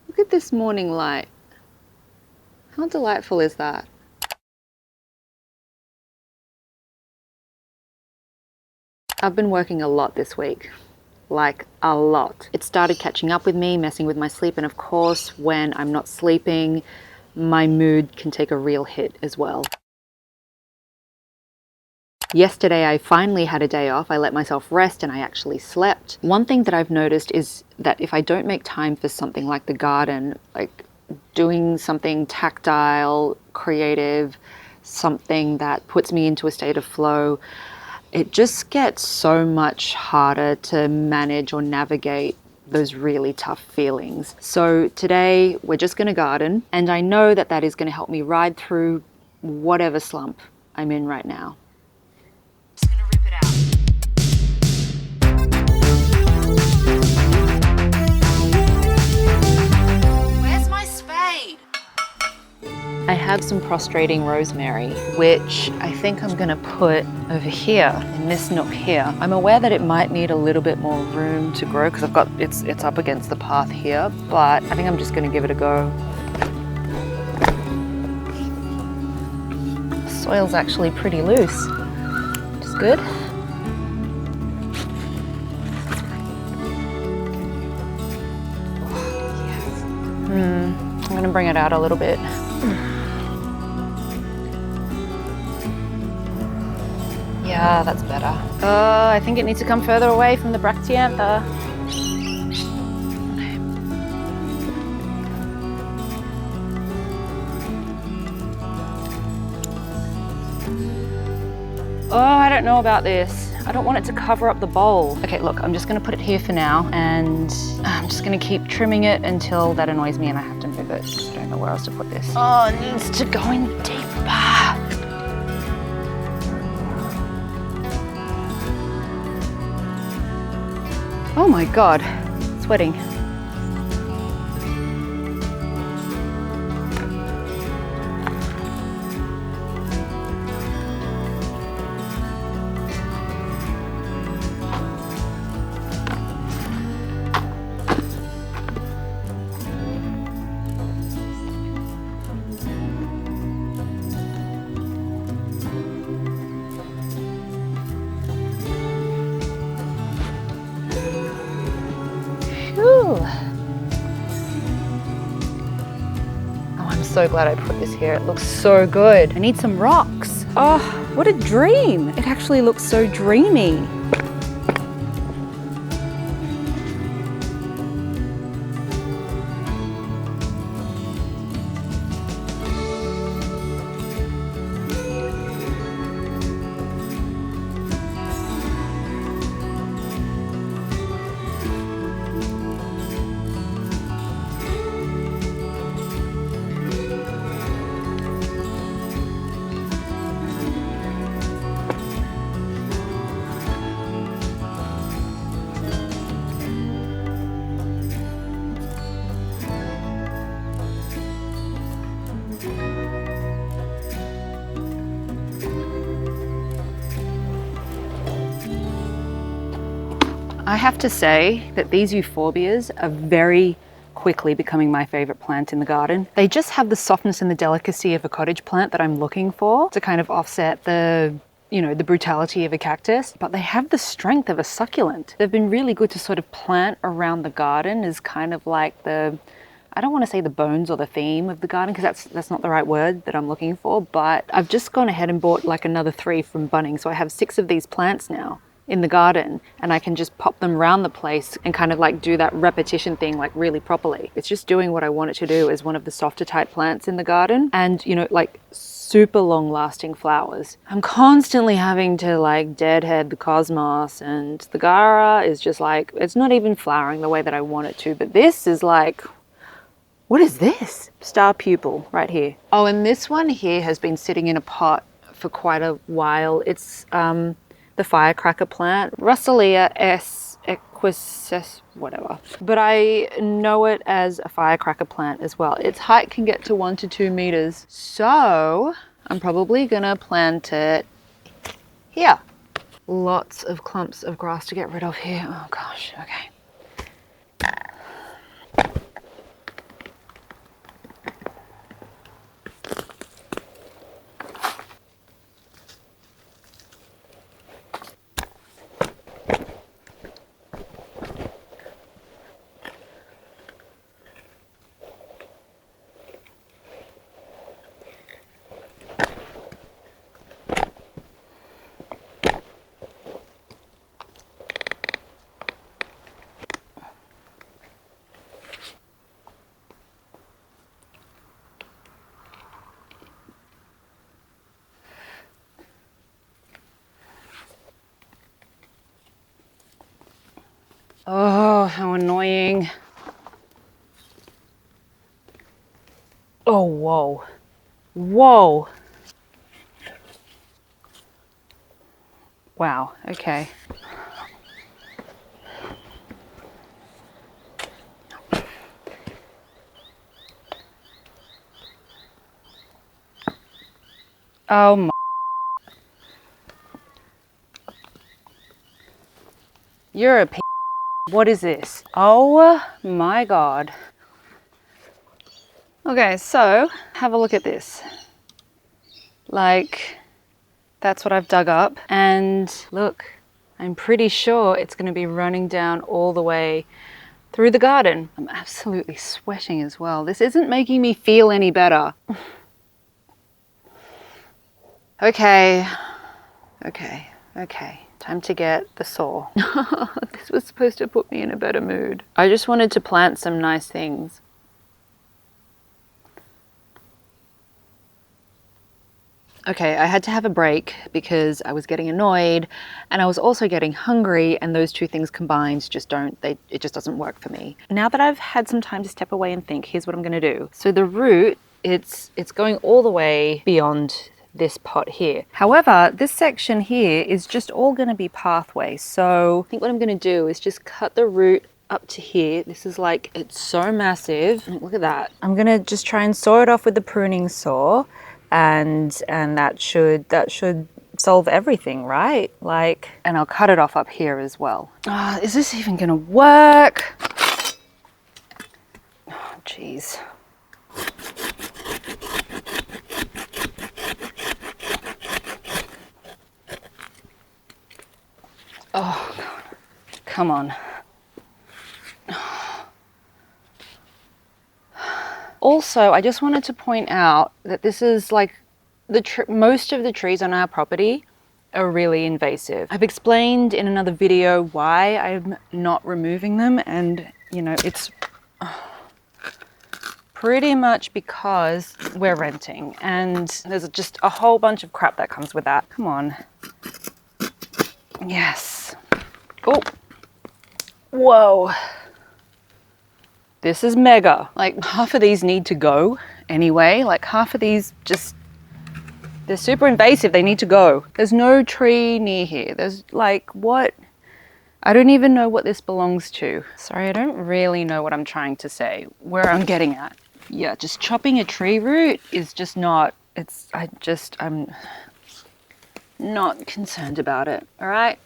Look at this morning light. How delightful is that? I've been working a lot this week. Like a lot. It started catching up with me, messing with my sleep, and of course, when I'm not sleeping, my mood can take a real hit as well. Yesterday, I finally had a day off. I let myself rest and I actually slept. One thing that I've noticed is that if I don't make time for something like the garden, like doing something tactile, creative, something that puts me into a state of flow, it just gets so much harder to manage or navigate those really tough feelings. So today we're just going to garden, and I know that that is going to help me ride through whatever slump I'm in right now. Just going to rip it out. Where's my spade? I have some prostrating rosemary, which I think I'm gonna put over here in this nook here. I'm aware that it might need a little bit more room to grow because it's up against the path here, but I think I'm just gonna give it a go. The soil's actually pretty loose, which is good. Yes. I'm gonna bring it out a little bit. Yeah, that's better. I think it needs to come further away from the bracteantha. Oh, I don't know about this. I don't want it to cover up the bowl. Okay, look, I'm just gonna put it here for now, and I'm just gonna keep trimming it until that annoys me and I have to move it. I don't know where else to put this. Oh, it needs to go in deeper. Oh my God, sweating. So glad I put this here. It looks so good. I need some rocks. Oh, what a dream. It actually looks so dreamy. I have to say that these euphorbias are very quickly becoming my favorite plant in the garden. They just have the softness and the delicacy of a cottage plant that I'm looking for to kind of offset the brutality of a cactus, but they have the strength of a succulent. They've been really good to sort of plant around the garden as kind of like I don't want to say the bones or the theme of the garden because that's not the right word that I'm looking for, but I've just gone ahead and bought like another 3 from Bunnings. So I have 6 of these plants now in the garden, and I can just pop them around the place and kind of like do that repetition thing like really properly. It's just doing what I want it to do as one of the softer type plants in the garden, and like super long lasting flowers. I'm constantly having to like deadhead the cosmos, and the Gara is just like, it's not even flowering the way that I want it to, but this is like, what is this? Star pupil right here. Oh, and this one here has been sitting in a pot for quite a while. It's the firecracker plant, Russellia S. equus, whatever. But I know it as a firecracker plant as well. Its height can get to 1 to 2 meters. So I'm probably gonna plant it here. Lots of clumps of grass to get rid of here. Oh gosh, okay. Oh, how annoying. Oh, whoa. Whoa. Wow, okay. Oh my. You're a p. What is this? Oh my God. Okay, so have a look at this. Like, that's what I've dug up. And look, I'm pretty sure it's going to be running down all the way through the garden. I'm absolutely sweating as well. This isn't making me feel any better. Okay, okay. Time to get the saw. This was supposed to put me in a better mood. I just wanted to plant some nice things. Okay, I had to have a break because I was getting annoyed and I was also getting hungry, and those two things combined just it just doesn't work for me. Now that I've had some time to step away and think, here's what I'm gonna do. So the root, it's going all the way beyond this pot here. However, this section here is just all gonna be pathway. So I think what I'm gonna do is just cut the root up to here. This is like, it's so massive. Look at that. I'm gonna just try and saw it off with the pruning saw. And that should solve everything, right? Like, and I'll cut it off up here as well. Is this even gonna work? Oh, jeez. Oh, God. Come on. Also, I just wanted to point out that this is like most of the trees on our property are really invasive. I've explained in another video why I'm not removing them, and you know, it's pretty much because we're renting and there's just a whole bunch of crap that comes with that. Come on. Yes. Oh. Whoa. This is mega. Like, half of these need to go anyway. Like, half of these just, they're super invasive. They need to go. There's no tree near here. There's like, what? I don't even know what this belongs to. Sorry, I don't really know what I'm trying to say, where I'm getting at. Yeah, just chopping a tree root is just not, I'm not concerned about it, all right?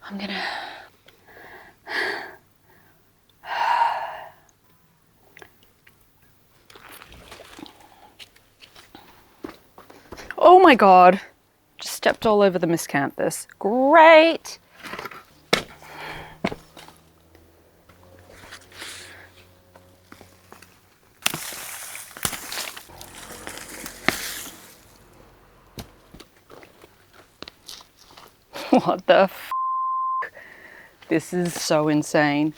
I'm gonna... Oh my God, just stepped all over the miscanthus. Great. What the f? This is so insane.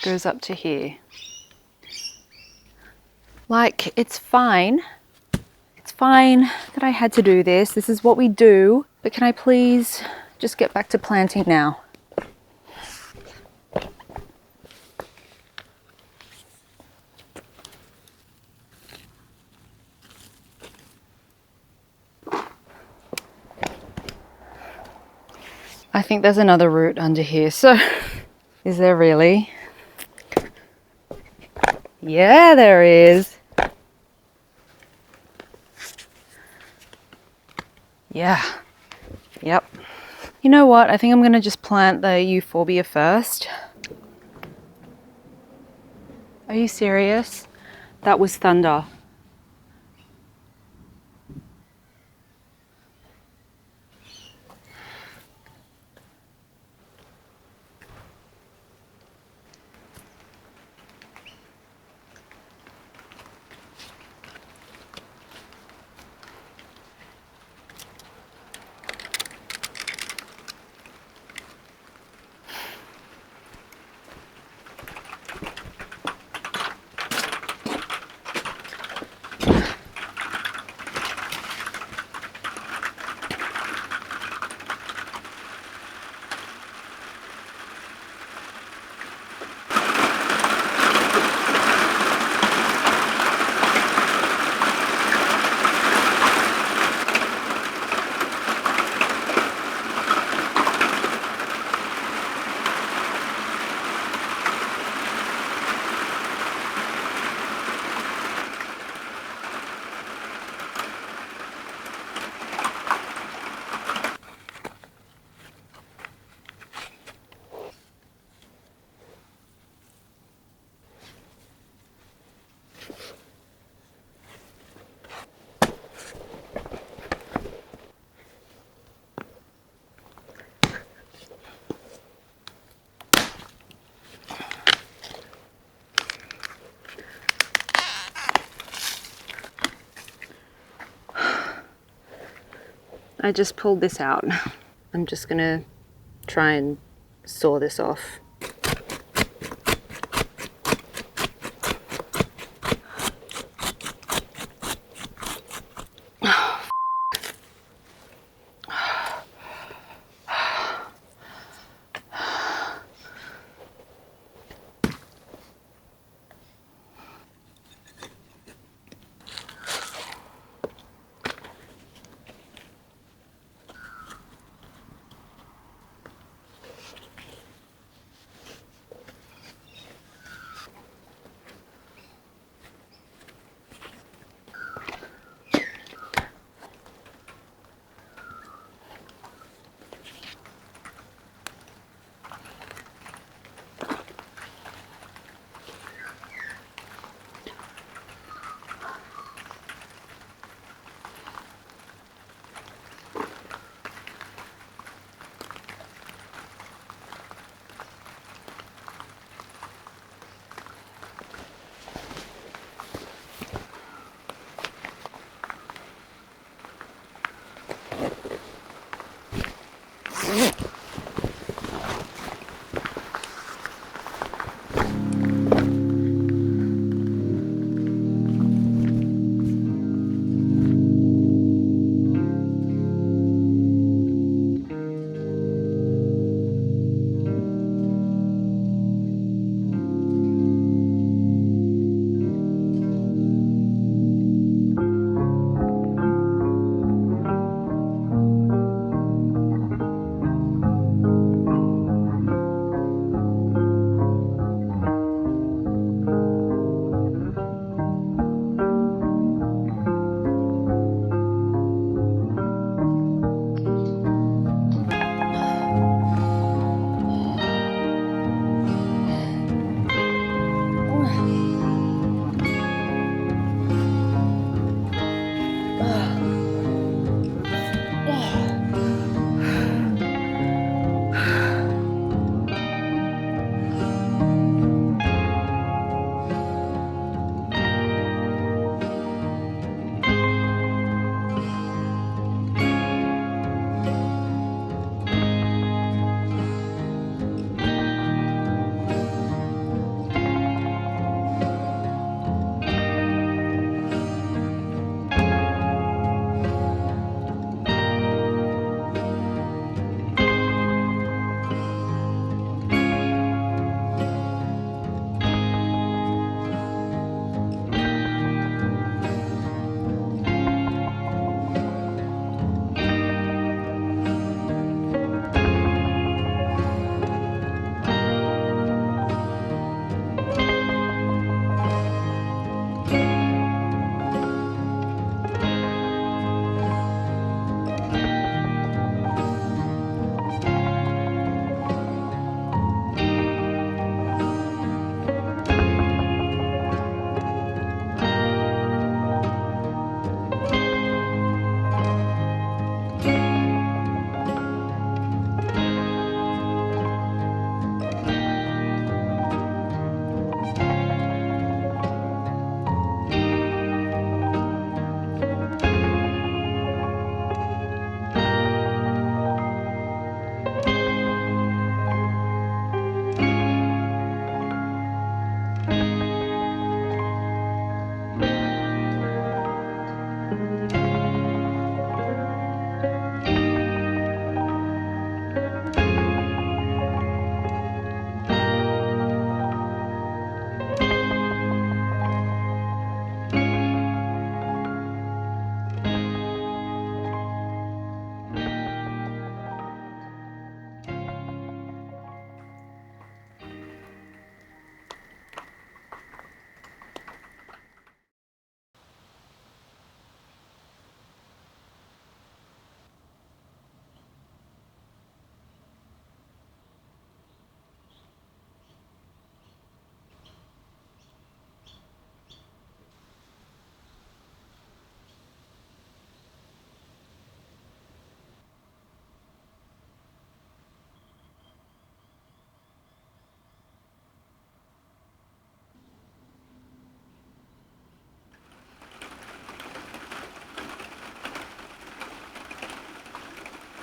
Goes up to here. Like, it's fine. It's fine that I had to do this. This is what we do. But can I please just get back to planting now? I think there's another root under here, so is there really? Yeah, there is. Yeah. Yep. You know what? I think I'm gonna just plant the euphorbia first. Are you serious? That was thunder. I just pulled this out. I'm just gonna try and saw this off.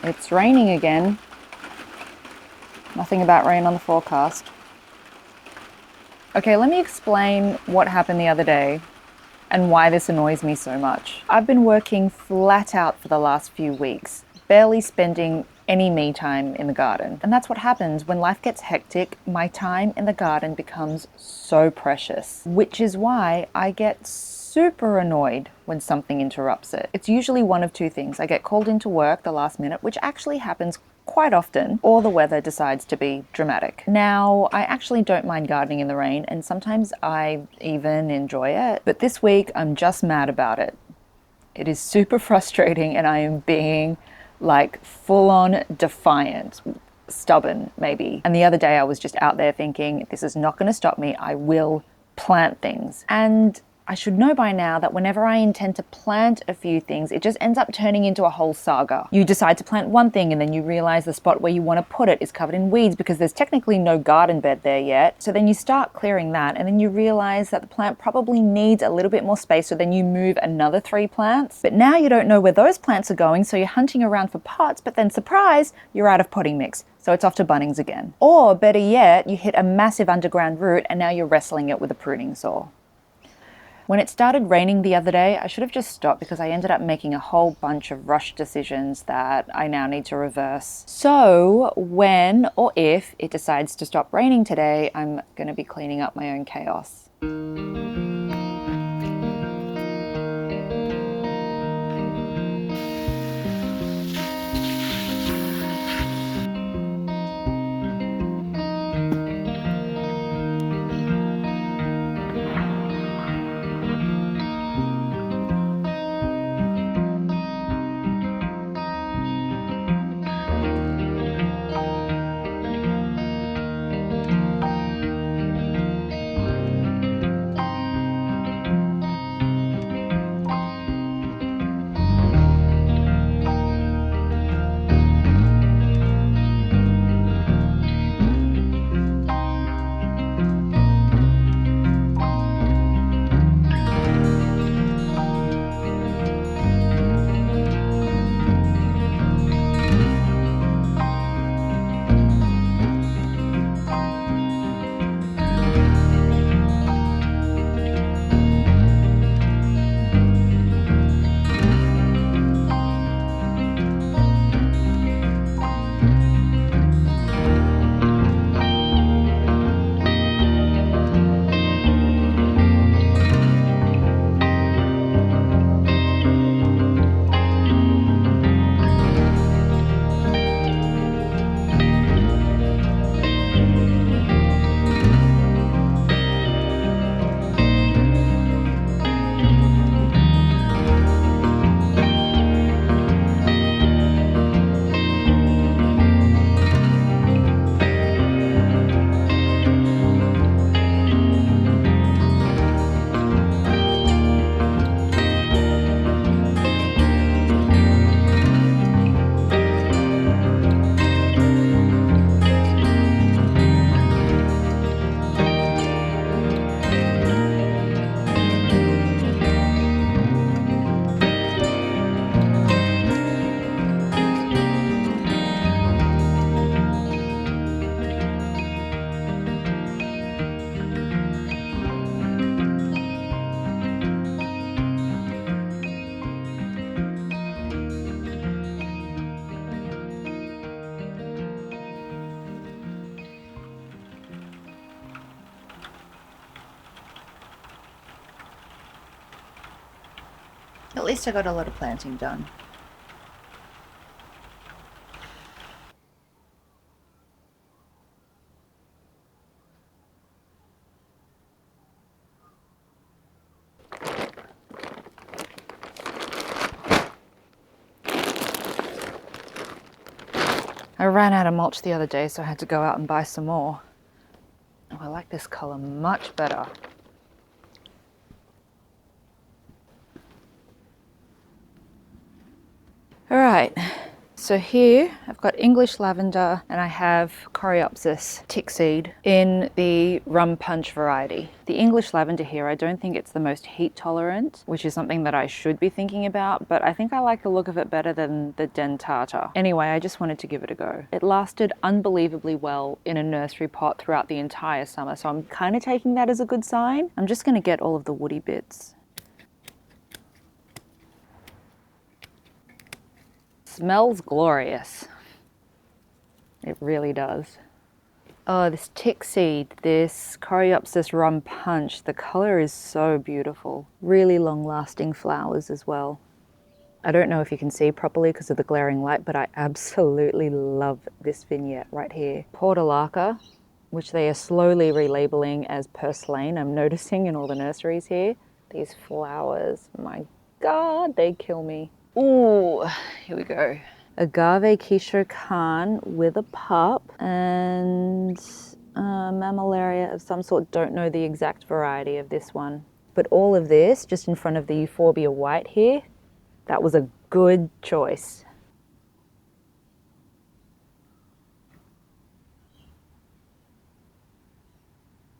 It's raining again. Nothing about rain on the forecast. Okay, let me explain what happened the other day and why this annoys me so much. I've been working flat out for the last few weeks, barely spending any me time in the garden. And that's what happens when life gets hectic. My time in the garden becomes so precious, which is why I get super annoyed when something interrupts it. It's usually one of two things. I get called into work the last minute, which actually happens quite often, or the weather decides to be dramatic. Now, I actually don't mind gardening in the rain, and sometimes I even enjoy it, but this week I'm just mad about it. It is super frustrating, and I am being like full-on defiant, stubborn maybe. And the other day I was just out there thinking, this is not going to stop me. I will plant things. And I should know by now that whenever I intend to plant a few things, it just ends up turning into a whole saga. You decide to plant one thing and then you realize the spot where you want to put it is covered in weeds because there's technically no garden bed there yet. So then you start clearing that and then you realize that the plant probably needs a little bit more space, so then you move another 3 plants. But now you don't know where those plants are going, so you're hunting around for pots, but then surprise, you're out of potting mix. So it's off to Bunnings again. Or better yet, you hit a massive underground root and now you're wrestling it with a pruning saw. When it started raining the other day, I should have just stopped because I ended up making a whole bunch of rushed decisions that I now need to reverse. So when or if it decides to stop raining today, I'm going to be cleaning up my own chaos. At least I got a lot of planting done. I ran out of mulch the other day, so I had to go out and buy some more. Oh, I like this color much better. All right, So here I've got English lavender and I have Coreopsis tick seed in the rum punch variety. The English lavender here, I don't think it's the most heat tolerant, which is something that I should be thinking about, but I think I like the look of it better than the dentata. Anyway, I just wanted to give it a go. It lasted unbelievably well in a nursery pot throughout the entire summer, so I'm kind of taking that as a good sign. I'm just going to get all of the woody bits. Smells glorious. It really does. Oh, this tick seed, this Coreopsis rum punch, the color is so beautiful. Really long-lasting flowers as well. I don't know if you can see properly because of the glaring light, but I absolutely love this vignette right here. Portulaca, which they are slowly relabeling as purslane, I'm noticing in all the nurseries here. These flowers, my God, they kill me. Ooh, here we go. Agave Quiche Khan with a pup and mammillaria of some sort. Don't know the exact variety of this one. But all of this just in front of the Euphorbia white here, that was a good choice.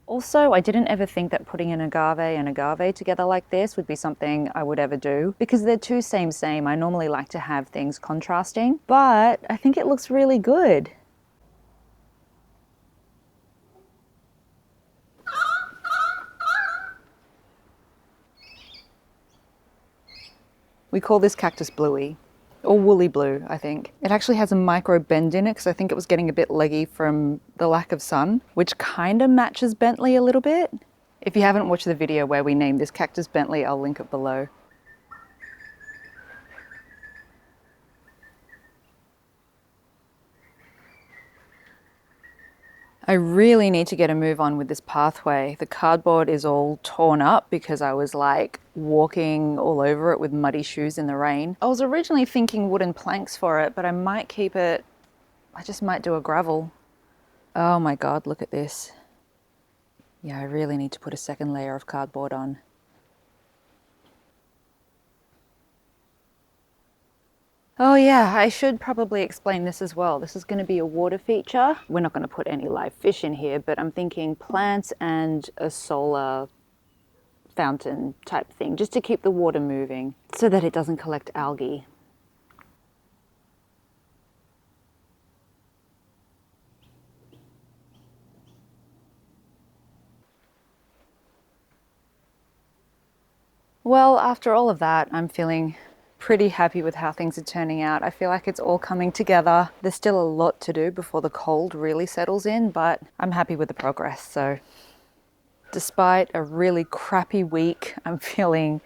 Also, I didn't ever think that putting an agave and agave together like this would be something I would ever do because they're too same. I normally like to have things contrasting, but I think it looks really good. We call this cactus bluey. Or woolly blue, I think. It actually has a micro bend in it because I think it was getting a bit leggy from the lack of sun, which kind of matches Bentley a little bit. If you haven't watched the video where we named this cactus Bentley, I'll link it below. I really need to get a move on with this pathway. The cardboard is all torn up because I was like walking all over it with muddy shoes in the rain. I was originally thinking wooden planks for it, but I might keep it, I just might do a gravel. Oh my God, look at this. Yeah, I really need to put a second layer of cardboard on. Oh yeah, I should probably explain this as well. This is going to be a water feature. We're not going to put any live fish in here, but I'm thinking plants and a solar fountain type thing, just to keep the water moving so that it doesn't collect algae. Well, after all of that, I'm feeling pretty happy with how things are turning out. I feel like it's all coming together. There's still a lot to do before the cold really settles in, but I'm happy with the progress. So despite a really crappy week, I'm feeling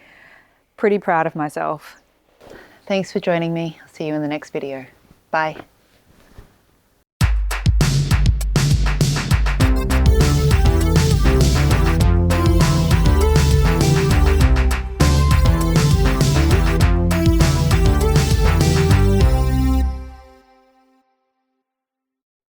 pretty proud of myself. Thanks for joining me. I'll see you in the next video. Bye.